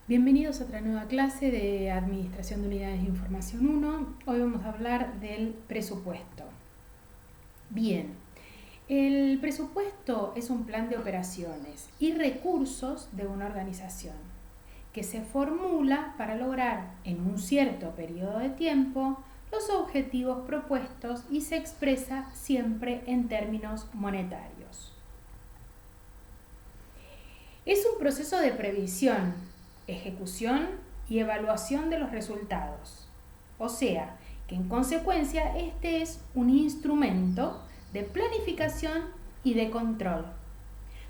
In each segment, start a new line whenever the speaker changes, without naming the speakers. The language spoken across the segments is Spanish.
Bienvenidos a otra nueva clase de Administración de Unidades de Información 1. Hoy vamos a hablar del presupuesto. Bien, el presupuesto es un plan de operaciones y recursos de una organización que se formula para lograr en un cierto periodo de tiempo los objetivos propuestos y se expresa siempre en términos monetarios. Es un proceso de previsión, ejecución y evaluación de los resultados. O sea, que en consecuencia este es un instrumento de planificación y de control.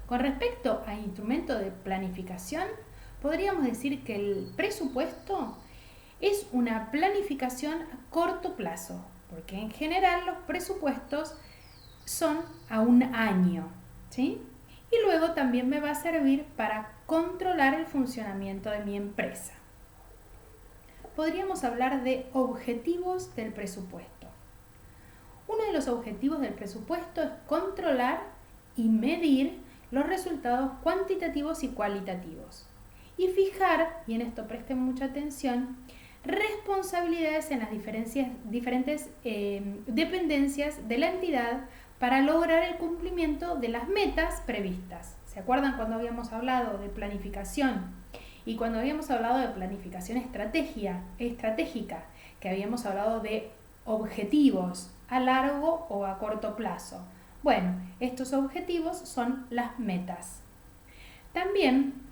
Con respecto a instrumento de planificación, podríamos decir que el presupuesto es una planificación a corto plazo, porque en general los presupuestos son a un año, ¿sí? Y luego también me va a servir para controlar el funcionamiento de mi empresa. Podríamos hablar de objetivos del presupuesto. Uno de los objetivos del presupuesto es controlar y medir los resultados cuantitativos y cualitativos. Y fijar, y en esto presten mucha atención, responsabilidades en las diferentes dependencias de la entidad para lograr el cumplimiento de las metas previstas. ¿Se acuerdan cuando habíamos hablado de planificación? Y cuando habíamos hablado de planificación estratégica, que habíamos hablado de objetivos a largo o a corto plazo. Bueno, estos objetivos son las metas. También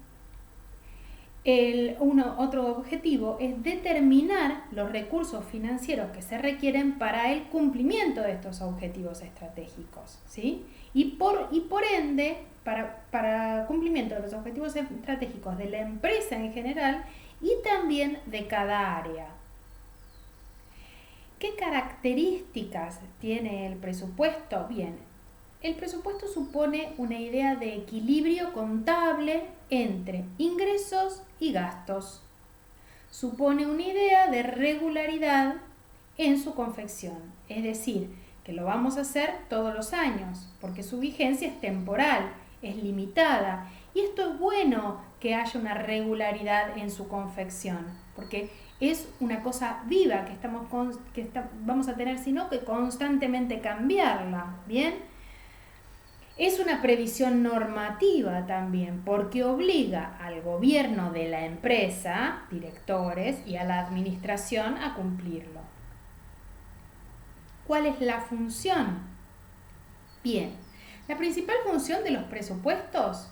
otro objetivo es determinar los recursos financieros que se requieren para el cumplimiento de estos objetivos estratégicos, ¿sí? Y por ende, para cumplimiento de los objetivos estratégicos de la empresa en general y también de cada área. ¿Qué características tiene el presupuesto? Bien, el presupuesto supone una idea de equilibrio contable entre ingresos y gastos. Supone una idea de regularidad en su confección, es decir, que lo vamos a hacer todos los años, porque su vigencia es temporal, es limitada, y esto es bueno que haya una regularidad en su confección, porque es una cosa viva que vamos a tener, sino que constantemente cambiarla, ¿bien? Es una previsión normativa también, porque obliga al gobierno de la empresa, directores, y a la administración a cumplirlo. ¿Cuál es la función? Bien, la principal función de los presupuestos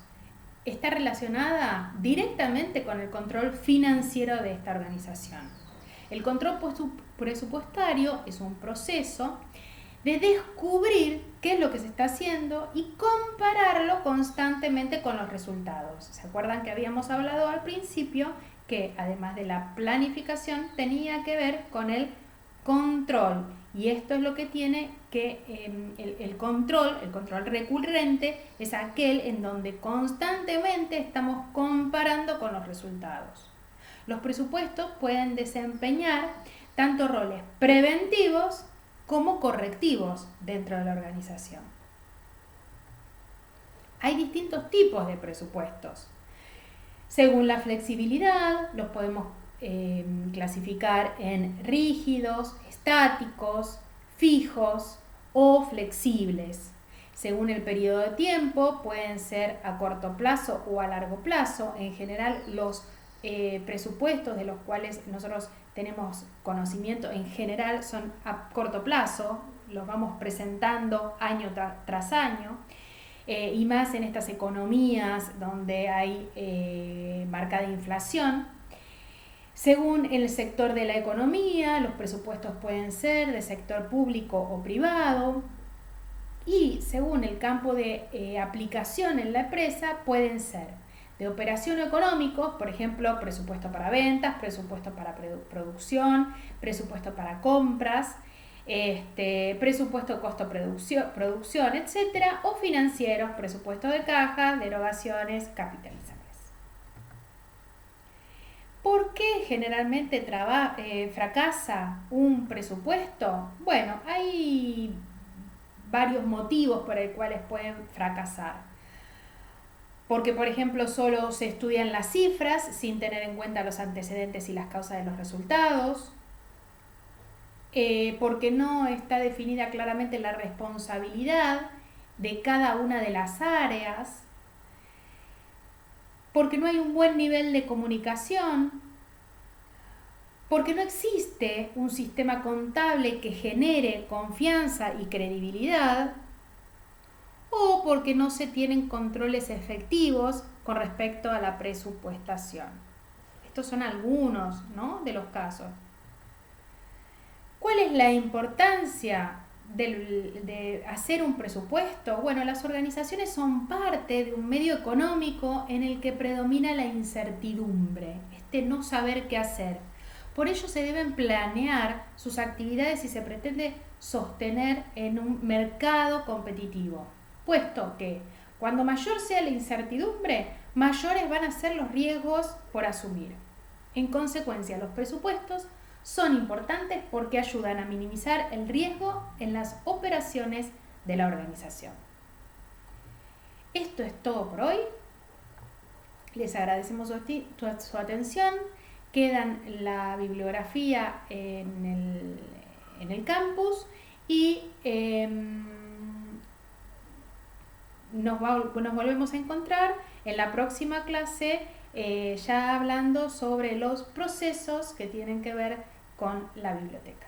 está relacionada directamente con el control financiero de esta organización. El control presupuestario es un proceso de descubrir qué es lo que se está haciendo y compararlo constantemente con los resultados. ¿Se acuerdan que habíamos hablado al principio que además de la planificación tenía que ver con el control? Y esto es lo que tiene que el control recurrente es aquel en donde constantemente estamos comparando con los resultados. Los presupuestos pueden desempeñar tanto roles preventivos como correctivos dentro de la organización. Hay distintos tipos de presupuestos. Según la flexibilidad, los podemos clasificar en rígidos, estáticos, fijos o flexibles. Según el periodo de tiempo, pueden ser a corto plazo o a largo plazo. En general, los presupuestos de los cuales nosotros tenemos conocimiento en general son a corto plazo, los vamos presentando año tras año, y más en estas economías donde hay marcada inflación. Según el sector de la economía, los presupuestos pueden ser de sector público o privado, y según el campo de aplicación en la empresa pueden ser de operación económicos, por ejemplo, presupuesto para ventas, presupuesto para producción, presupuesto para compras, presupuesto costo producción, etcétera, o financieros, presupuesto de caja, derogaciones, capitalizables. ¿Por qué generalmente fracasa un presupuesto? Bueno, hay varios motivos por los cuales pueden fracasar. porque, por ejemplo, solo se estudian las cifras sin tener en cuenta los antecedentes y las causas de los resultados, porque no está definida claramente la responsabilidad de cada una de las áreas, porque no hay un buen nivel de comunicación, porque no existe un sistema contable que genere confianza y credibilidad, o porque no se tienen controles efectivos con respecto a la presupuestación. Estos son algunos, ¿no?, de los casos. ¿Cuál es la importancia de hacer un presupuesto? Bueno, las organizaciones son parte de un medio económico en el que predomina la incertidumbre, no saber qué hacer. Por ello se deben planear sus actividades si se pretende sostener en un mercado competitivo, puesto que cuando mayor sea la incertidumbre, mayores van a ser los riesgos por asumir. En consecuencia, los presupuestos son importantes porque ayudan a minimizar el riesgo en las operaciones de la organización. Esto es todo por hoy. Les agradecemos su atención. Quedan la bibliografía en el campus y nos volvemos a encontrar en la próxima clase, ya hablando sobre los procesos que tienen que ver con la biblioteca.